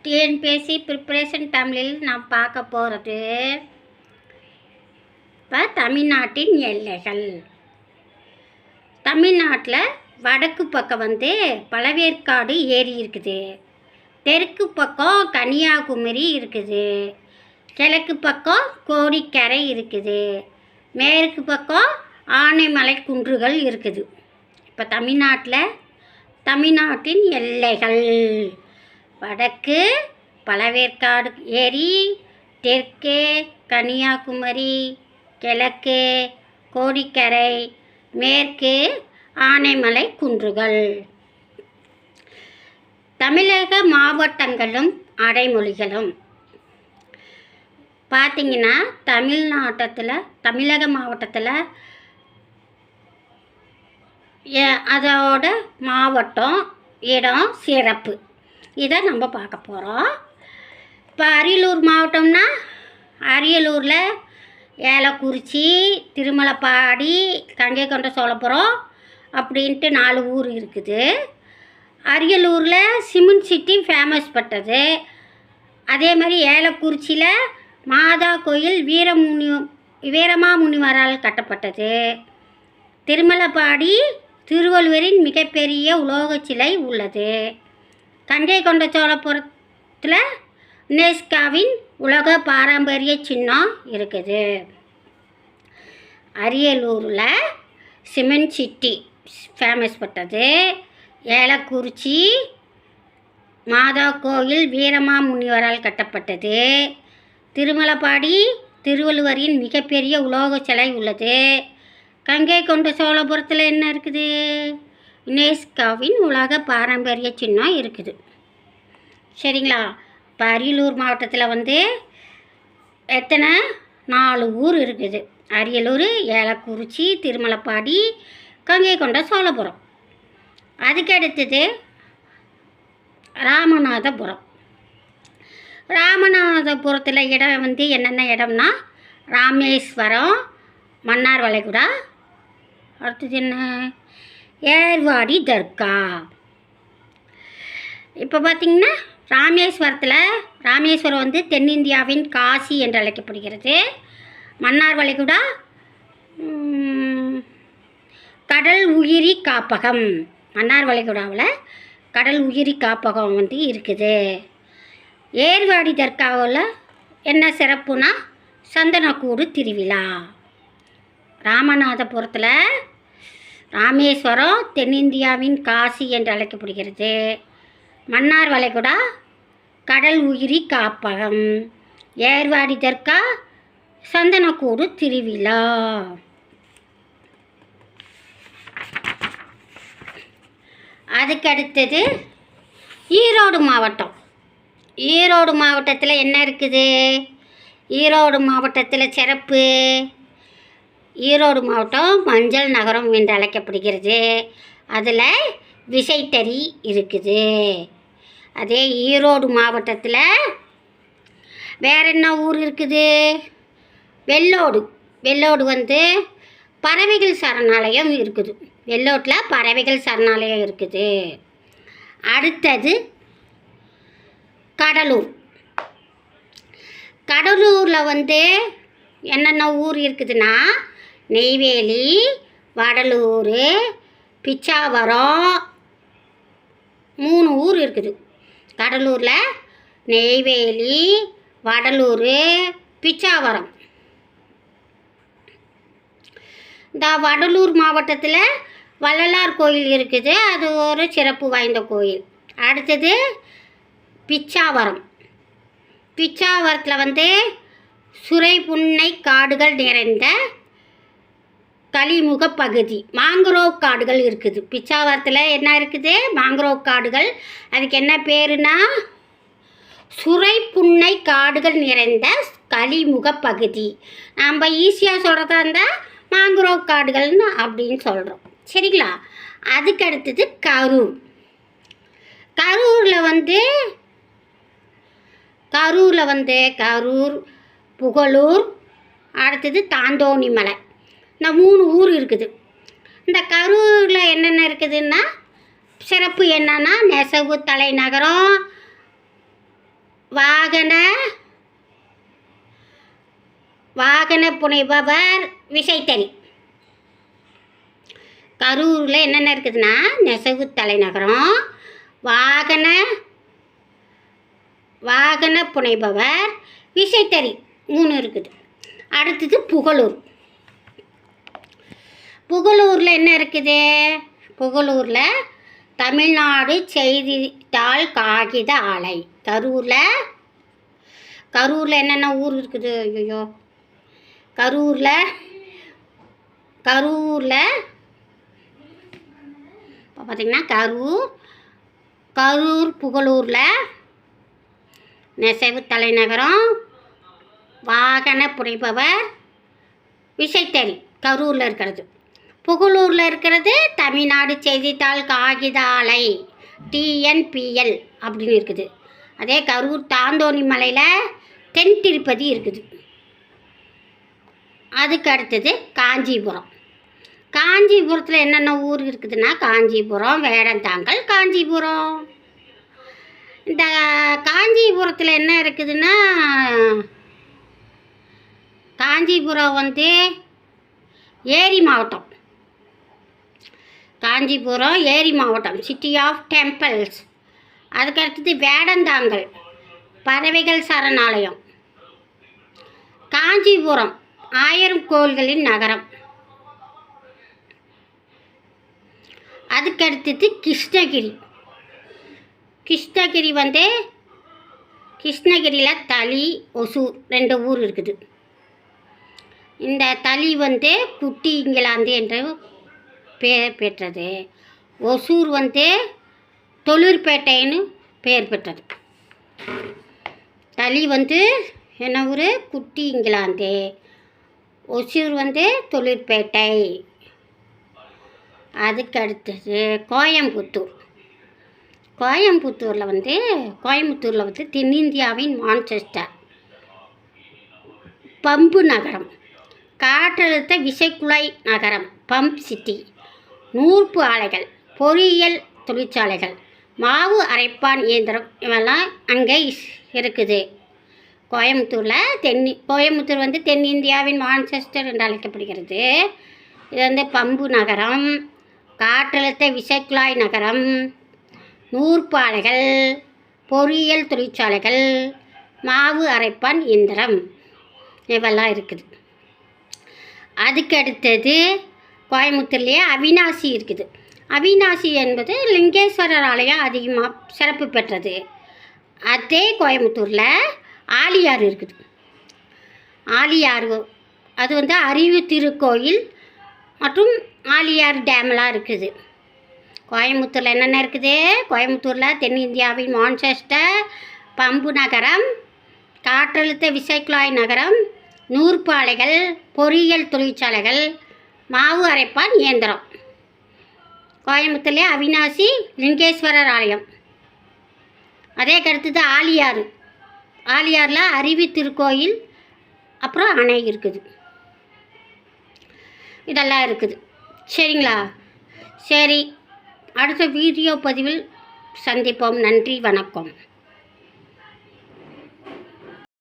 TNPSC preparation தமிழில் நாம் பார்க்க போகிறது இப்போ தமிழ்நாட்டின் எல்லைகள். தமிழ்நாட்டில் வடக்கு பக்கம் பழவேற்காடு ஏரி இருக்குது, தெற்கு பக்கம் கன்னியாகுமரி இருக்குது, கிழக்கு பக்கம் கோடிக்கரை இருக்குது, மேற்கு பக்கம் ஆனைமலை குன்றுகள் இருக்குது. இப்போ தமிழ்நாட்டின் எல்லைகள்: வடக்கு பழவேற்காடு ஏரி, தெற்கு கன்னியாகுமரி, கிழக்கு கோடிக்கரை, மேற்கு ஆனைமலை குன்றுகள். தமிழக மாவட்டங்களும் அடைமொழிகளும் பார்த்திங்கன்னா, தமிழக மாவட்டத்தில் அதோட மாவட்டம், இடம், சிறப்பு இதை நம்ம பார்க்க போகிறோம். இப்போ அரியலூர் மாவட்டம்னா, அரியலூரில் ஏலக்குறிச்சி, திருமலைப்பாடி, கங்கை கொண்ட சோழபுரம் அப்படின்ட்டு 4 ஊர் இருக்குது. அரியலூரில் சிமெண்ட் சிட்டி ஃபேமஸ் பட்டது. அதே மாதிரி ஏலக்குறிச்சியில் மாதா கோயில் வீரமாமுனிவரால் கட்டப்பட்டது. திருமலைப்பாடி திருவள்ளுவரின் மிகப்பெரிய உலோகச் சிலை உள்ளது. கங்கை கொண்ட சோழபுரத்தில் யுனெஸ்கோவின் உலக பாரம்பரிய சின்னம் இருக்குது. அரியலூரில் சிமெண்ட் சிட்டி ஃபேமஸ் பட்டது. ஏலக்குறிச்சி மாதா கோயில் வீரமாமுனிவரால் கட்டப்பட்டது. திருமலைப்பாடி திருவள்ளுவரின் மிகப்பெரிய உலோகச் சிலை உள்ளது. கங்கை கொண்ட சோழபுரத்தில் என்ன இருக்குது? யுனெஸ்கோவின் உலக பாரம்பரிய சின்னம் இருக்குது. சரிங்களா? இப்போ அரியலூர் மாவட்டத்தில் எத்தனை 4 ஊர் இருக்குது. அரியலூர், ஏலக்குறிச்சி, திருமலைப்பாடி, கங்கை கொண்ட சோழபுரம். அதுக்கு அடுத்தது ராமநாதபுரம். ராமநாதபுரத்தில் இடம் என்னென்ன இடம்னா, ராமேஸ்வரம், மன்னார் வளைகுடா, அடுத்தது என்ன, ஏர்வாடி தர்கா. இப்போ பார்த்திங்கன்னா, ராமேஸ்வரம் தென்னிந்தியாவின் காசி என்று அழைக்கப்படுகிறது. மன்னார் வளைகுடா கடல் உயிரி காப்பகம். மன்னார் வளைகுடாவில் கடல் உயிரி காப்பகம் இருக்குது. ஏர்வாடி தர்காவில் என்ன சிறப்புனா, சந்தனக்கூடு திருவிழா. ராமநாதபுரத்தில் ராமேஸ்வரம் தென்னிந்தியாவின் காசி என்று அழைக்கப்படுகிறது. மன்னார் வளைகுடா கடல் உயிரி காப்பகம். ஏர்வாடி தர்கா சந்தனக்கூடு திருவிழா. அதுக்கு அடுத்தது ஈரோடு மாவட்டம். ஈரோடு மாவட்டத்தில் என்ன இருக்குது? ஈரோடு மாவட்டத்தில் சிறப்பு, ஈரோடு மாவட்டம் மஞ்சள் நகரம் என்று அழைக்கப்படுகிறது. அதில் விசைத்தறி இருக்குது. அதே ஈரோடு மாவட்டத்தில் வேற என்ன ஊர் இருக்குது? வெள்ளோடு பறவைகள் சரணாலயம் இருக்குது. வெள்ளோட்டில் பறவைகள் சரணாலயம் இருக்குது. அடுத்தது கடலூரில் என்னென்ன ஊர் இருக்குதுன்னா, நெய்வேலி, வடலூர், பிச்சாவரம், 3 ஊர் இருக்குது. கடலூரில் நெய்வேலி, வடலூர், பிச்சாவரம். இந்த வடலூர் மாவட்டத்தில் வள்ளலார் கோயில் இருக்குது. அது ஒரு சிறப்பு வாய்ந்த கோயில். அடுத்தது பிச்சாவரத்தில் சுரைபுன்னை காடுகள் நிறைந்த கலிமுக பகுதி, மாங்குரோவ் காடுகள் இருக்குது. பிச்சாவரத்தில் என்ன இருக்குது? மாங்குரோவ் காடுகள். அதுக்கு என்ன பேருனா, சுரைபுன்னை காடுகள் நிறைந்த கலிமுக பகுதி. நம்ம ஈஸியாக சொல்கிறதா இருந்தால் மாங்குரோவ் காடுகள்னு அப்படின்னு சொல்கிறோம். சரிங்களா? அதுக்கு அடுத்தது கரூர், புகழூர், அடுத்தது தாந்தோணிமலை. இந்த 3 ஊர் இருக்குது. இந்த கரூரில் என்னென்ன இருக்குதுன்னா, சிறப்பு என்னன்னா, நெசவு தலைநகரம், வாகன புனைபவர் விசைத்தறி. கரூரில் என்னென்ன இருக்குதுன்னா நெசவு தலைநகரம், வாகன புனைபவர் விசைத்தறி 3 இருக்குது. அடுத்தது புகழூர். புகழூரில் என்ன இருக்குது? புகழூரில் தமிழ்நாடு செய்தித்தாள் காகித ஆலை. கரூரில் என்னென்ன ஊர் இருக்குது? ஐயோ, கரூரில் இப்போ பார்த்திங்கன்னா கரூர் புகழூரில் நெசவு தலைநகரம், வாகன புனைபவர் விசைத்தறி கரூரில் இருக்கிறது. புகழூரில் இருக்கிறது தமிழ்நாடு செய்தித்தாள் காகித ஆலை TNPL அப்படின்னு இருக்குது. அதே கரூர் தாந்தோணி மலையில் தென் திருப்பதி இருக்குது. அதுக்கு அடுத்தது காஞ்சிபுரம். காஞ்சிபுரத்தில் என்னென்ன ஊர் இருக்குதுன்னா காஞ்சிபுரம், வேடந்தாங்கல், காஞ்சிபுரம். இந்த காஞ்சிபுரத்தில் என்ன இருக்குதுன்னா காஞ்சிபுரம் வந்து ஏரி மாவட்டம். காஞ்சிபுரம் ஏரி மாவட்டம், சிட்டி ஆஃப் டெம்பிள்ஸ். அதுக்கடுத்தது வேடந்தாங்கல் பறவைகள் சரணாலயம். காஞ்சிபுரம் 1000 கோள்களின் நகரம். அதுக்கடுத்தது கிருஷ்ணகிரி வந்து கிருஷ்ணகிரியில் தளி, ஒசூர் 2 ஊர் இருக்குது. இந்த தளி வந்து குட்டி இங்கிலாந்து என்று பெயர் பெற்றது. ஒசூர் வந்து தொழிற்பேட்டைன்னு பெயர் பெற்றது. தளி வந்து என்ன ஊர்? குட்டி இங்கிலாந்து. ஒசூர் வந்து தொழிற்பேட்டை. அதுக்கு அடுத்தது கோயம்புத்தூரில் வந்து தென்னிந்தியாவின் மான்செஸ்டர், பம்பு நகரம், காற்றழுத்த விசைக்குழாய் நகரம் பம்ப் சிட்டி, நூற்பு ஆலைகள், பொறியியல் தொழிற்சாலைகள், மாவு அரைப்பான் இயந்திரம் இவெல்லாம் அங்கே இருக்குது. கோயம்புத்தூர் வந்து தென்னிந்தியாவின் மான்செஸ்டர் என்று அழைக்கப்படுகிறது. இது வந்து பம்பு நகரம், காற்றழுத்த விசைக்குழாய் நகரம், நூற்பு ஆலைகள், பொறியியல் தொழிற்சாலைகள், மாவு அரைப்பான் இயந்திரம் இவெல்லாம் இருக்குது. அதுக்கு அடுத்தது கோயம்புத்தூர்லேயே அவிநாசி இருக்குது. அவிநாசி என்பது லிங்கேஸ்வரர் ஆலயம் அதிகமாக சிறப்பு பெற்றது. அதே கோயம்புத்தூரில் ஆழியாறு இருக்குது. ஆழியாறு அது வந்து அறிவு திருக்கோயில் மற்றும் ஆழியார் டேம்லாம் இருக்குது. கோயம்புத்தூரில் என்னென்ன இருக்குது? கோயம்புத்தூரில் தென்னிந்தியாவின் மான்செஸ்டர், பம்பு நகரம், காற்றழுத்த விசைக்குழாய் நகரம், நூற்பு ஆலைகள், பொறியியல் தொழிற்சாலைகள், மாவு அரைப்பான் இயந்திரம். கோயம்புத்தூர்லேயே அவிநாசி, லிங்கேஸ்வரர் ஆலயம். அதே கருத்து ஆழியாறில் அறிவி திருக்கோயில், அப்புறம் அணை இருக்குது. இதெல்லாம் இருக்குது. சரிங்களா? சரி, அடுத்த வீடியோ பதிவில் சந்திப்போம். நன்றி, வணக்கம்.